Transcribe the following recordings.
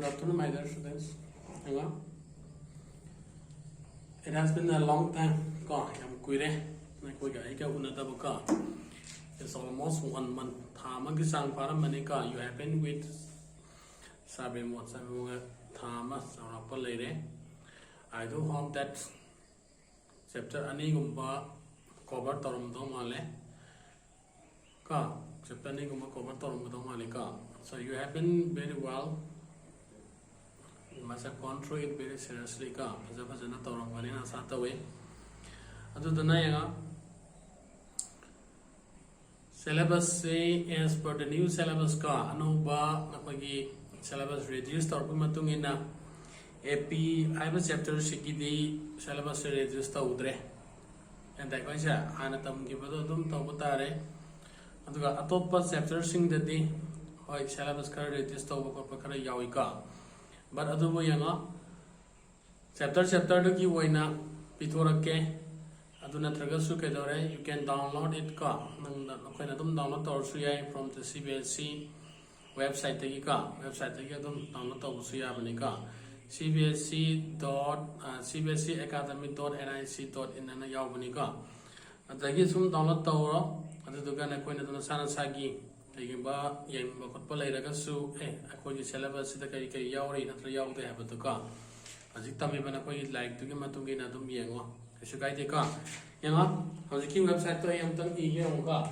afternoon, my dear students. It has been a long time. It's almost 1 month. You have been with I do hope that chapter ani gumba cover torum do male ka chapter ani gumba cover torum do male ka. So you have been very well. You must have gone through it very seriously ka. Pazapazana torum vanina sataway. Adu danaya syllabus say as per the new syllabus ka anuba napagi syllabus reduced or matungina AP I chapter sikidi syllabus reduced tawdre and that was anatam gibadum tawtare aduga atopa chapter sing the day hoi syllabus ka reduced tawba kara yawika but adubu yanga chapter do ki woina pitorake aduna tragasu kedore you can download it ka nang koina dum download torsu yai from the CBSE website tagi ka website tagi dum download torsu ya bani ka cbsc.academy.nic.in ana yaubani ka adagi sum download tawro aduga na koina dum sana sagi tagi ba yem ba khotpa leiraga su akoi syllabus da kai kai yauri natra yaude habatu ka ajik tami bana koi like tu gi matungi na dum yengo isu kai de ka yenga hojiki website to yam tang i yong ka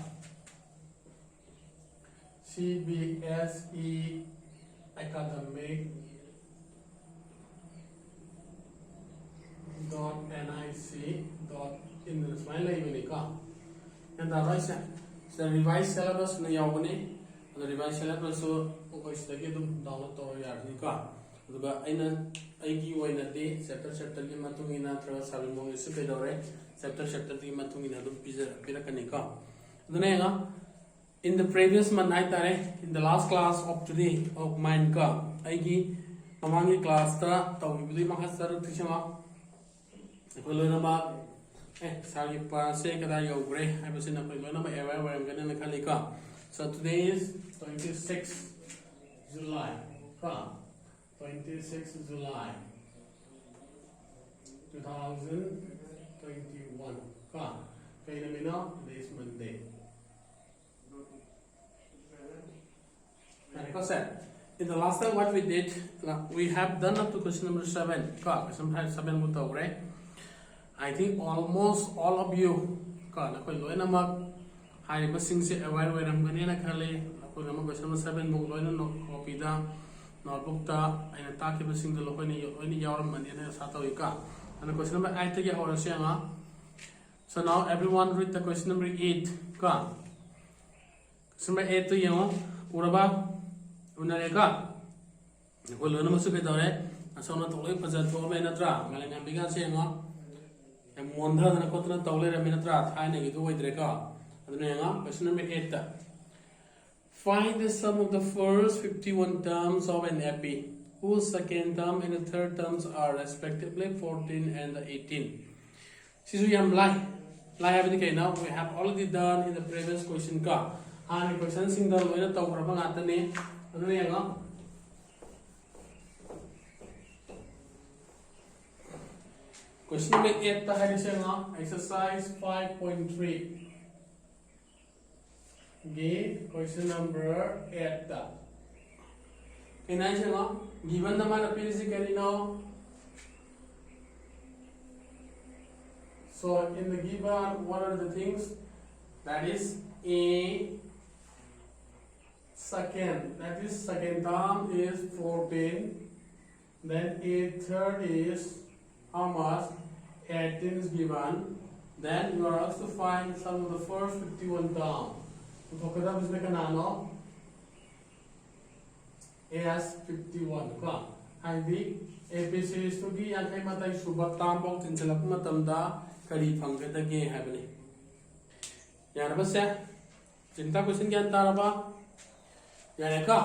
CBSE academic.nic.in smile even ka and the revised syllabus na yawani the revised syllabus so ko istagi dum download to yarni ka aduga aina aigi oina de chapter gi matungina tra sabi mong isu pedore chapter gi matungina dum pirakani ka aduna in the previous month in the last class of today of mine ka aigi mamangi class ta tawibli mahasar tishama kolona ba sagi pa se kada yogre habasina kolona ba ever gonna khalika. So today is 26 July ka 26 July 2021 ka kaya namin today's Monday. And because in the last time what we did, we have done up to question number 7. Question 7 right? I think almost all of you aware question number 7 copy da notebook ta aina takiba sing the lokoni yawram mani na satawi ka and question number 8 take hora sianga. So now everyone read the question number 8 ka. Question number 8 to yango uraba unareka ko lona masu ke dore asona toloi pajat ko me natra ngalenga biga sianga em mondha na kotna tole re me natra thaine gi do idreka aduna question number 8 find the sum of the first 51 terms of an AP whose second term and the third terms are respectively 14 and 18. Sisu yam lai have the now we have already done in the previous question ka and question sing the loina taw prabang atane aduna question number 8 ta hari exercise 5.3 question number 8 ta kenai given the man physically now. So in the given what are the things that is a second term is 14, then a third is how much 18 is given, then you are asked to find some of the first 51 terms. So kada bisme kanano as 51 ka haidi AP series to gi yan kai matai suba tambok tinjalak matamda kari phangada ge habani yaraba se cinta question gyan taraba yareka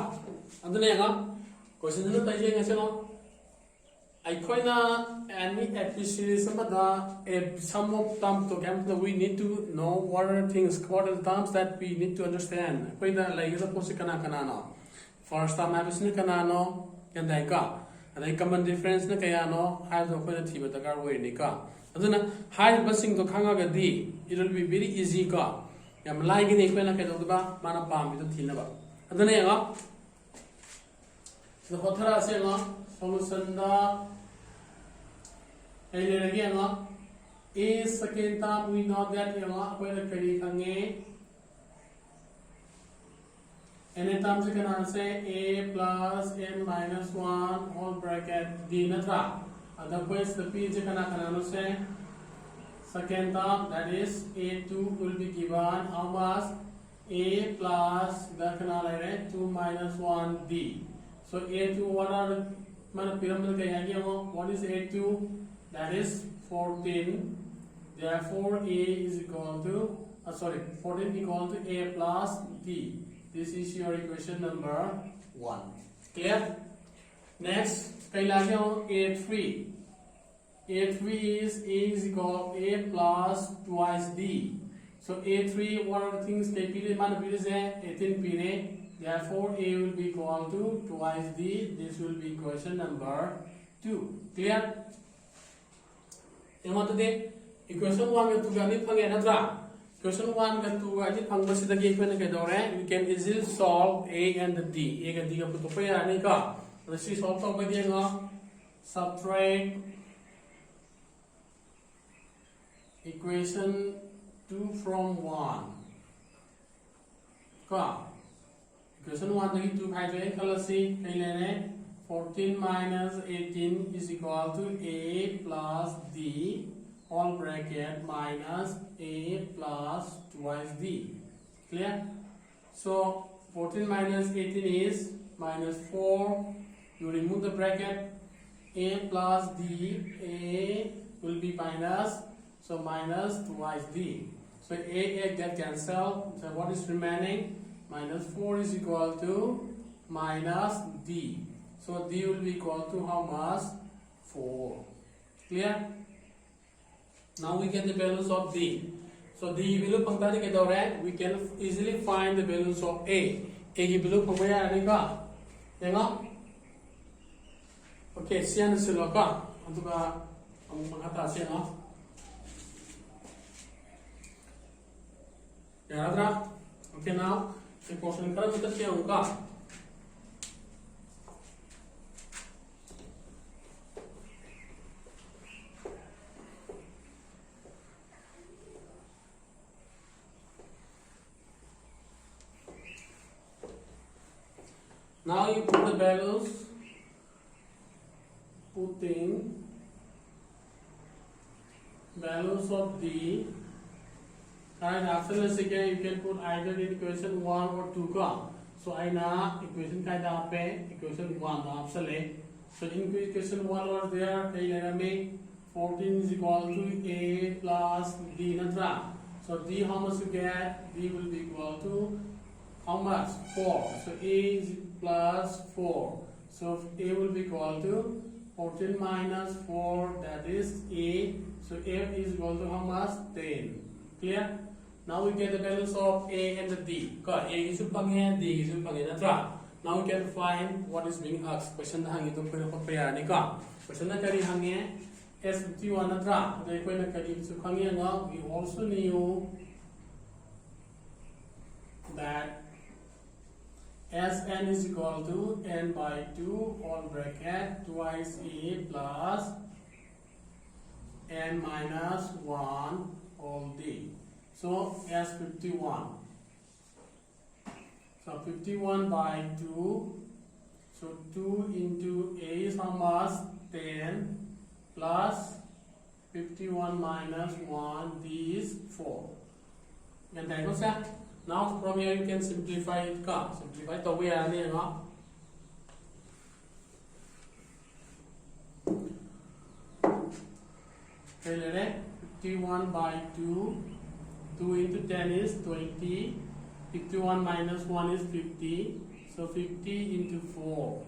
adune nga question nu tai je ngaselo Aikoina any episode some of terms to we need to know what are things, what are the terms that we need to understand. Aikoina like the posi kana no. First term episode kana no, yan dai ka adai common difference na kaya no hai do ko na thiba dakar we ni ka aduna hai ba sing to khanga ga di it will be very easy ka yam lai gi ni ko na ka do ba mana pam bi to thina ba aduna ya so hothara se no solution da ai le lagi ya a second term we know that ya ko na kari khange n terms you can answer a plus n minus 1 whole bracket d natra otherwise the p je kana kana say second term that is a2 will be given how much a plus the kana like 2 minus 1 d so a2 what are mana pyramid kaya gi what is a2 that is 14 therefore a is equal to 14 equal to a plus d. This is your equation number 1. Clear? Next, A3. A3 is A is equal to A plus twice D. So A3, what are the things? Therefore, A will be equal to twice D. This will be equation number 2. Clear? Equation 1 and 2 Question 1 and 2 I think we can easily solve A and the D. A and D put to let's see solve subtract equation 2 from 1. Equation 1 to 2 14 minus 18 is equal to A plus D whole bracket minus A plus twice D. Clear? So 14 minus 18 is minus 4. You remove the bracket. A plus D. A will be minus. So minus twice D. So A get cancelled. So what is remaining? Minus 4 is equal to minus D. So D will be equal to how much? 4. Clear? Now we get the values of D. So D value pangtari ke dore we can easily find the values of A. A ki value pangmaya ani ka. Yenga. Okay, sian silo ka. Antuka ang mangata siya no. Yaradra. Okay now, the portion kara kita siya ka. Now you put the values, putting values of D, and after this again you can put either in equation 1 or 2 ka. So I na equation kaida pe equation 1 na apsale. So in equation 1 was there, 14 is equal to A plus D natra. So D how much you get? D will be equal to how much? 4. So A is plus 4. So A will be equal to 14 minus 4, that is A. So A is equal to how much? 10. Clear? Now we get the values of A and the D. A is panghe, D is panghe. Now we can find what is being asked. Question na hangi itong pinapapaya ni ka. Question na kari hangi S51 natra. Dahil ko na kari itong hangi nga, we also knew that Sn is equal to n by 2 whole bracket twice A plus n minus 1 whole D. So S51. So 51 by 2. So 2 into A is how much? 10 plus 51 minus 1 D is 4. And that goes that. Now from here you can simplify it. Simplify the way I need. 51 by 2. 2 into 10 is 20. 51 minus 1 is 50. So 50 into 4.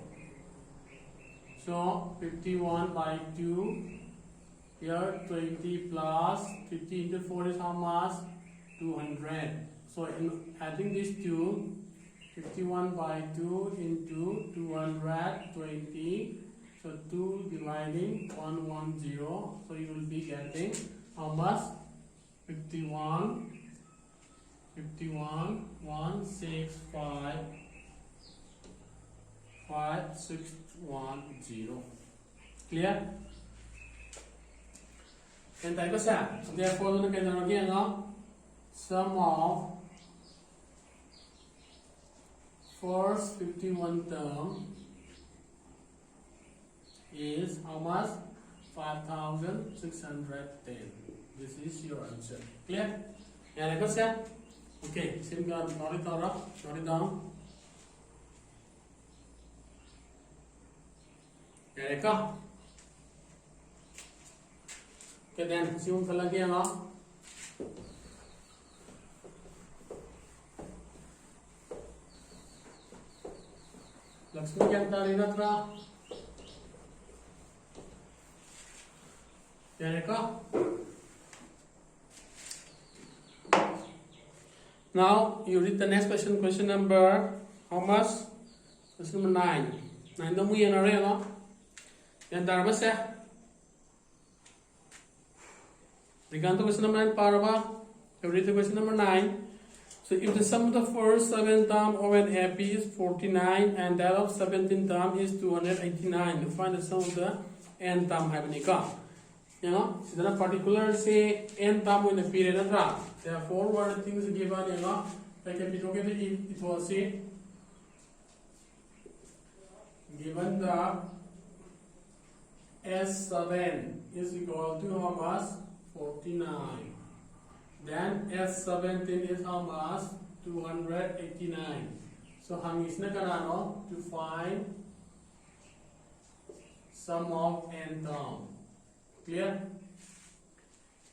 So 51 by 2. Here 20 plus 50 into 4 is how much? 200. So in adding these two, 51 by 2 into 220. So 2 dividing 110. So you will be getting how much? 51, 165, 5610. Clear? And type of set. Therefore, look at the again now. Sum of first 51 term is how much? 5610. This is your answer. Clear? Yeah, like I said. Okay, same go. Note it down. Note it down. Yeah, like that. Okay, then see you again now. Lakshmi Kyantari Natra. Now you read the next question. Question number how much? Question number 9. 9 the muya na rin no? Yan darba siya. Reganto question number 9 para ba? You read the question number 9. So if the sum of the first 7 term of an AP is 49 and that of 17 term is 289, you find the sum of the n term habenika. You know, so the particular say n term in the period of that. Therefore, what are the things given, you know, like it was say given the S7 is equal to how much? 49. Then S17 is how much? 289. So hang is na kanano to find sum of n term. Clear?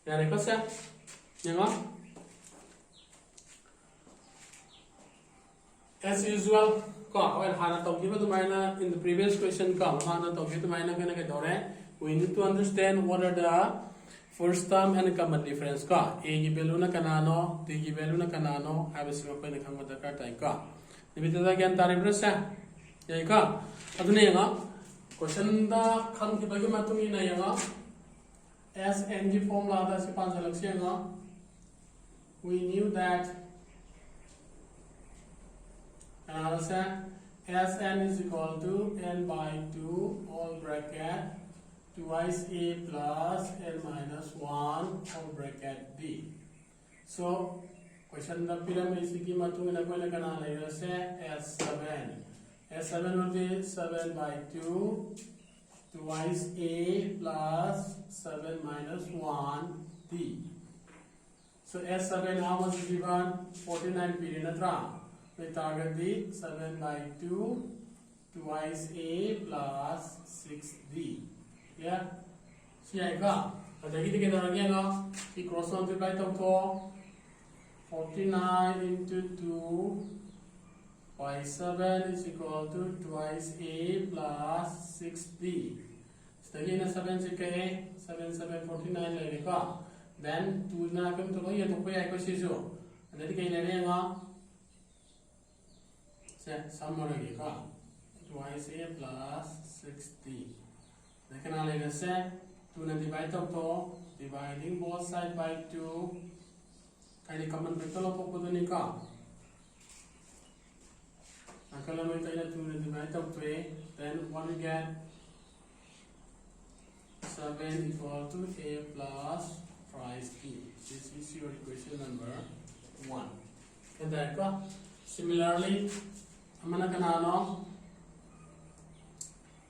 Yan ko siya. Yan o. As usual, hana tawgi ba tumayna in the previous question ka hana tawgi tumayna kana ka dore. We need to understand what are the first term and common difference ka. A ki value na kanano, D ki value na kanano, habis mo pa na kang madakar tayo ka. Nibita ta gyan tari bro siya. Yan ka. Ato na yan o. Question da kang kibagi matungi na yan o. Sn की formula था इसके पांच अलग से ना. We knew that Sn is equal to n by 2 all bracket twice a plus n minus 1 all bracket b. So question the pyramid is की मातुंग ना कोई लगना नहीं है S7. S7 will be 7 by 2 twice a plus 7 minus 1 d. So S7 how much is given? 49 period natra. We target the 7 by 2 twice a plus 6d. Yeah? See I got. Adagi tigil na again no? I cross multiply to 49 into 2 by 7 is equal to twice a plus 6d. So again, 7 is 7, 7, 49 then 2 na come to go to so and then again summary twice a plus 6d. Then can I say 2 na divide to dividing both sides by 2 kind of common factor of then what we get 7 equal to a plus twice b. This is your equation number 1. And then similarly, amana kanano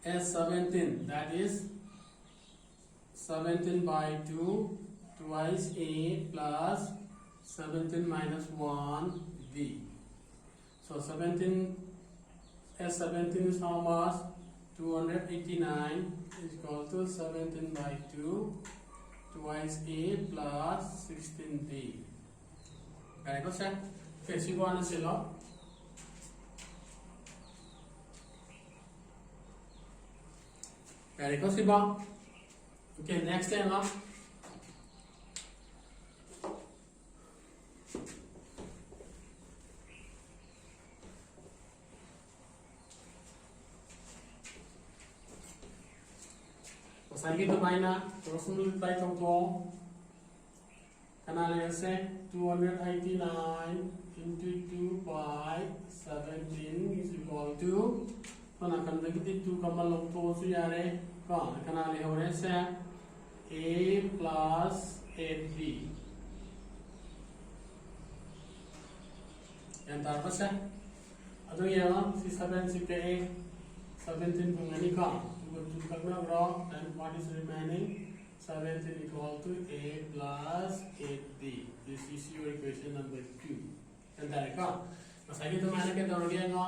S17 that is 17 by 2 twice a plus 17 minus 1 d. So 17 S17 is how much? 289 is equal to 17 by 2 twice a plus 16d. Kaya ko siya? Okay, siguro na sila. Kaya ko siya? Okay, next time ha. Masagi to maina, cross multiply to kanale se 289 into 2 by 17 is equal to kana kan dagiti 2 kamal log to su yare ka kanale hore se a plus 8b yan tarpa se adu ya si 7 si ke 17 pungani ka to calculate raw and what is remaining 17 equal to a plus 8b. This is your equation number 2. And that masagi to mana ke dorge nga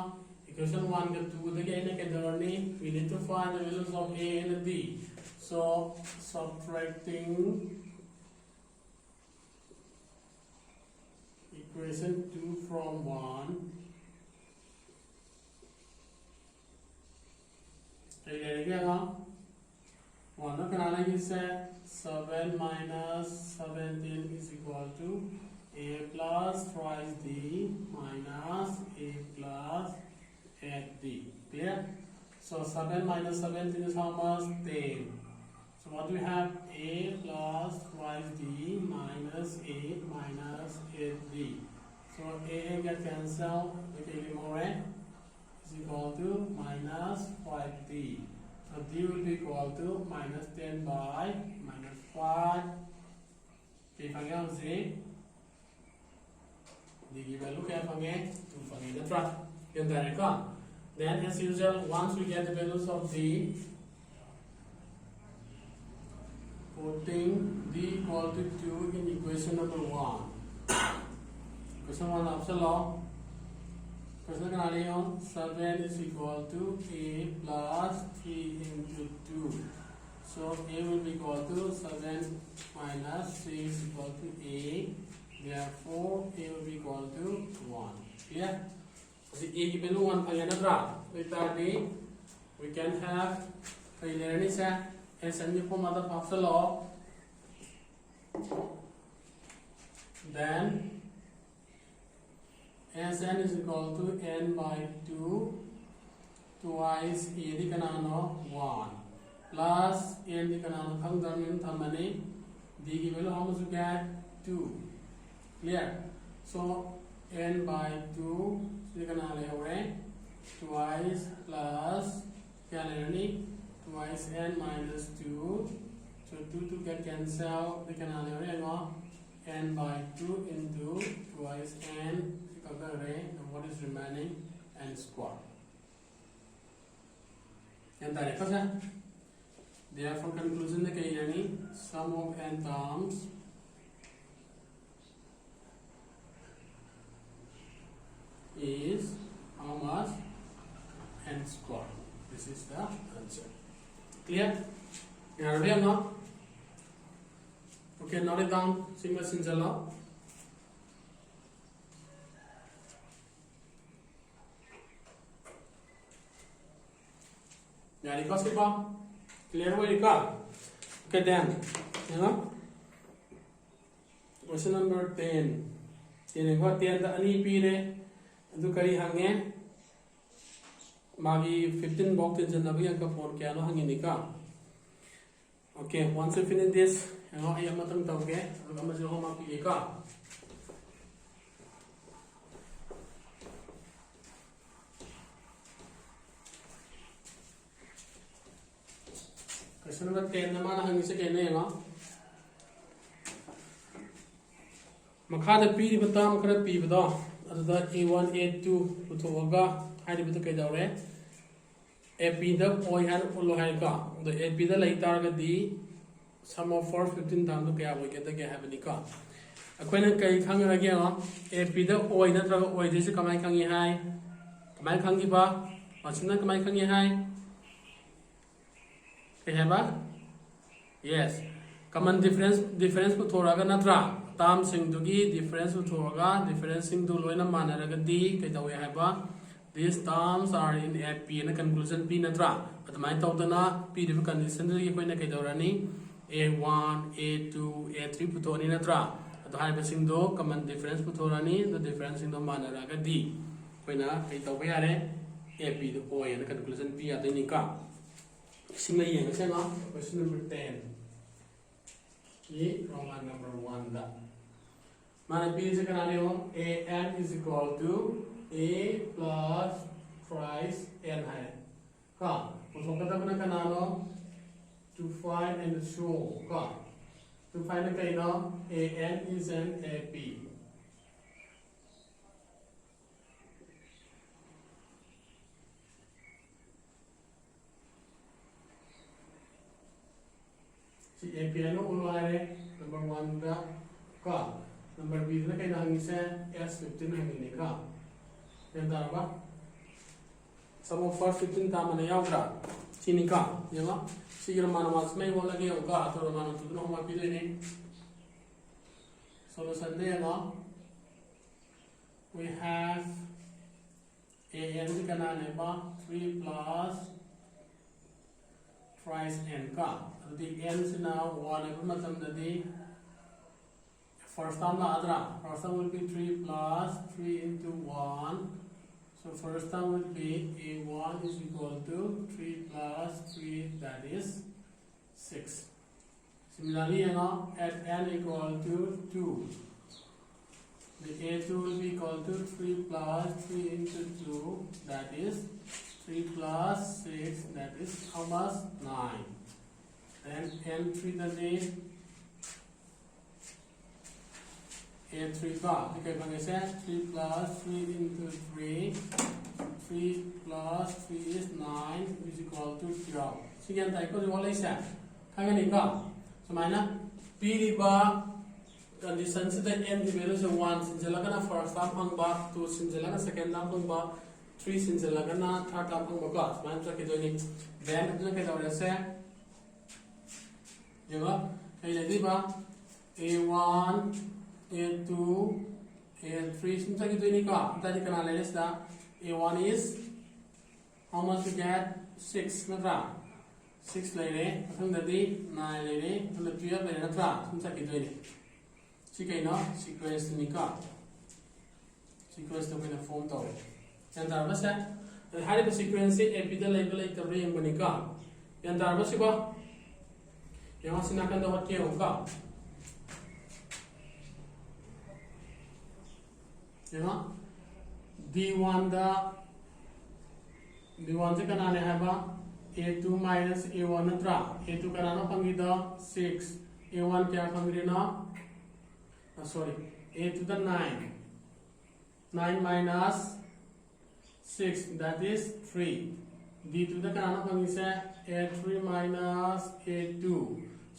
equation 1 ke 2 the ke ke dorni we need to find the values of a and b. So subtracting equation 2 from 1 one is 7 minus 17 is equal to a plus twice d minus a plus 8d. Clear? So 7 minus 17 is how much? 10. So what do we have? A plus twice d minus a minus 8d. So a get cancelled. Is equal to minus 5d. So d will be equal to minus 10 by minus 5. Okay, pangyang z. D value kaya pangye 2 pangye na tra. Yan tayo ka. Then as usual, once we get the values of d, putting d equal to 2 in equation number 1. Equation 1 option law. 7 is equal to a plus 3 into 2. So a will be equal to 7 minus 3 is equal to a. Therefore, a will be equal to 1. Clear? So a given 1 we can have and form other of the law. Then as n is equal to n by 2 twice a di kanano 1 plus n di kanano thangdamin thamani d ki value how much you get 2. Clear? So n by 2 di kanale hore twice plus kya twice n minus 2. So 2 to get cancel di kanale hore n by 2 into twice n. And what is remaining? N square. And that is therefore conclusion the sum of n terms is how much? N square. This is the answer. Clear? Okay, note it down. Sigma Sinjala. Yari ka sipa clear way ka. Okay then, question number 10. Tine ko 10 da ani pi re adu kari hange magi 15 box tin na biya ka phone kya no hangi ni ka. Okay, once you finish this, I am matang tawge adu ma jo ma pi ka. Question number 10 naman hangi sa kene nga makhada pi di batam kara pi bada aduda a1 a2 puthoga haidi bata kai daure ap da oi han ulo hai ka the ap da lai tar ga di sum of 415 dam to kya boi ke da ke have ni ka akoina kai khang ra ge nga ap da oi na tra oi de se kamai khangi hai kamai khangi ba masina kamai khangi hai yes common difference puthoraga natra tam sing dugi difference puthoraga difference sing du loina manaraga di kai tawe haba these terms are in ap and conclusion p natra admai tawdana p different condition gi koina kai dawrani a1 a2 a3 puthoni natra adu haiba sing do common difference puthorani the difference sing do manaraga di koina kai tawe yare ap do o and conclusion p adini ka Sing again, question number 10. Roman number 1. Mana P is a canal A n is equal to A plus thrice n high. Ka, to find and show. Ka, to find the kind of A n is an AP. Si AP ano ulware number 1 da ka number B na kay nang isa S15 hangin ka yan ba sum of first 15 tama na yaudra sini ka yama sige naman mas may wala lagi yung ka to naman to no mapili ni solution na yan we have a n kanale ba 3 plus thrice n ka the n is now 1 first term first term will be 3 plus 3 into 1. So first term will be a1 is equal to 3 plus 3, that is 6. Similarly, at n equal to 2, the a2 will be equal to 3 plus 3 into 2, that is 3 plus 6, that is how much? 9. And n3 that is a3 ka because when I said 3 plus 3 into 3 plus 3 is 9 is equal to 12. Sige ang tayo ko wala isa kaya ni ka so mana p di ba condition sa n di value sa 1 sinjala ka na first term hang ba 2 sinjala ka second term hang ba 3 sinjala ka na third term hang ba ka so mana sa kito ni then na kaya wala sa diba kaya di ba a1 a2 a3 sinta gitu ini ka tadi kenal leles da a1 is how much you get 6 natra 6 lele athang dadi 9 lele athang 12 lele natra sinta gitu ini sikai no sequence ni ka sequence to kena form to yan dar ba sa hari ba sequence a b da label ai tabre yang bani ka yan dar ba siba yang sinakan dapat ke ka D1 से कनाने है बा A2 minus A1 नत्रा A2 कनाना पंगी दा 6 A1 क्या पंगी ना sorry A to the 9 minus 6 that is 3 D to the कनाना पंगी से A3 minus A2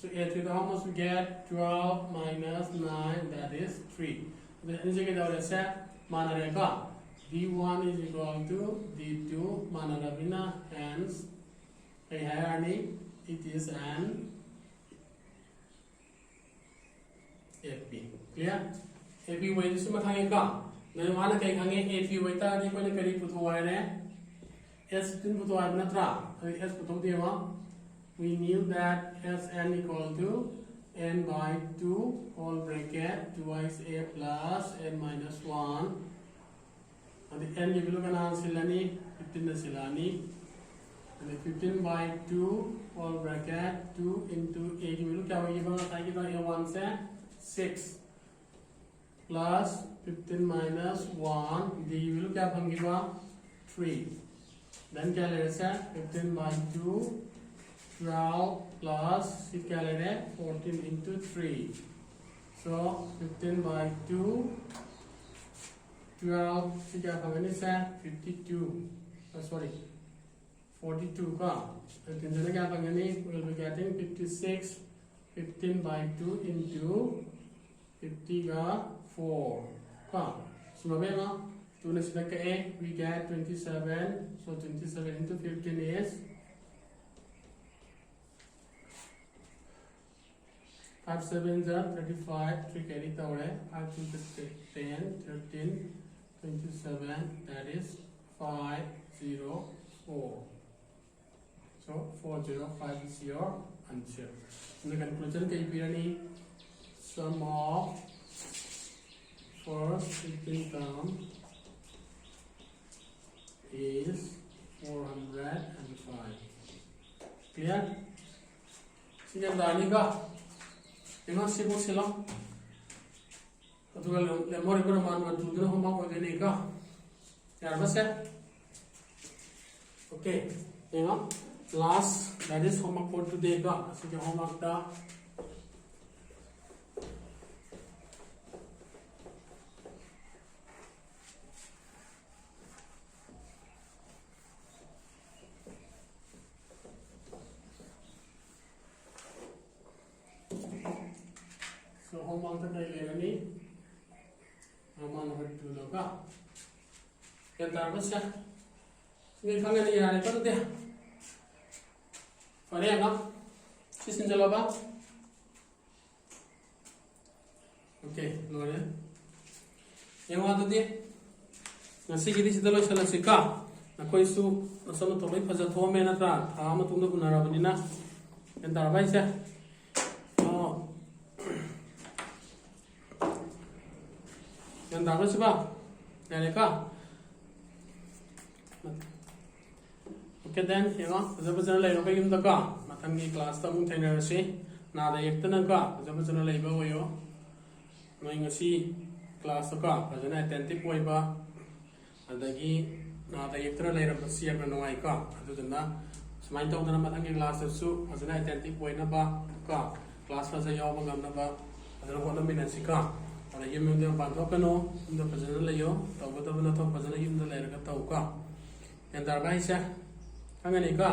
so A3 how much we get 12 minus 9 that is 3 then जगह दाव ऐसे माना रहेगा D1 is equal to D2 माना Rabina hence it is an AP clear AP way जिसमें खाएगा नहीं माना कहीं खाएंगे AP way ता नहीं कोई करीब पुतुआ है ने S तीन पुतुआ है ना त्रा S पुतुआ दिया वहाँ we knew that Sn equal to n by 2 whole bracket twice a plus n minus 1 and the n you look at silani 15 na silani and the 15 by 2 whole bracket 2 into 8 you look at a1 se 6 plus 15 minus 1 the you look at 3 then calculate 15 by 2 12 plus 14 into 3 so 15 by 2 12 52 sorry 42 ka we'll be getting 56 15 by 2 into 50 ka 4 ka so mabema 2 na sila ka we get 27 so 27 into 15 is 5 7s are 35 3 carry tawre 5 2 10 13 27 that is 504 so 405 is your answer in the conclusion kay pirani sum of first 15 term is 405 clear का यंगा सिबो सिलो अतुगा लेमोरी पर मान one two homework होगने का यार बस है okay यंगा last that is homework for today का असि homework दा so homework दा ले लेनी aman hot to loga ya tarbas ya ngi khanga ni yare ko de pare nga sisin jalo ba okay lore yang wa de ngasi gi si dalo sala sika na koi su asama to bai phaja thome na tra tha ma tum da unara bani na yan tarbai se yang tahu siapa? Yang leka. Okay then, yang apa lagi apa yang tak? Matang ni kelas tamu trainer si, nada yang tenang ka, apa lagi bawa yo. Noi ngasi kelas tak, apa attentive boy ba. Ada lagi nada yang tenang lagi apa siap menawai ka. Itu jenda. Semain tahu tanam matang ni kelas tu, apa attentive boy na ba ka. Kelas masa yo bangam na ba. Ada orang minat si ka. Ada yang mungkin bantu kano, untuk perjalanan layo, tahu betul betul tahu perjalanan yang dah layar kata tahu ka. Yang terbaik sih, kan ini ka.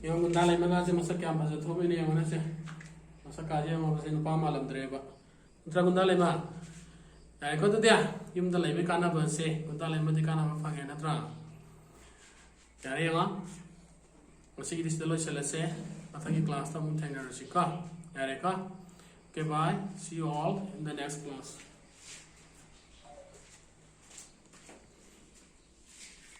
Yang guna lay mana sih masa kiam pasal tahu ini yang mana sih, masa kaji yang apa sih numpang malam tereba. Untuk guna lay mana, yang kau tu dia, yang dah lay berkana bersih, guna lay mesti kana apa fangen atra. Jadi yang masih kita sudah selesai, matang kelas tamu tengah rusika, yang ka. Okay, bye. See you all in the next class.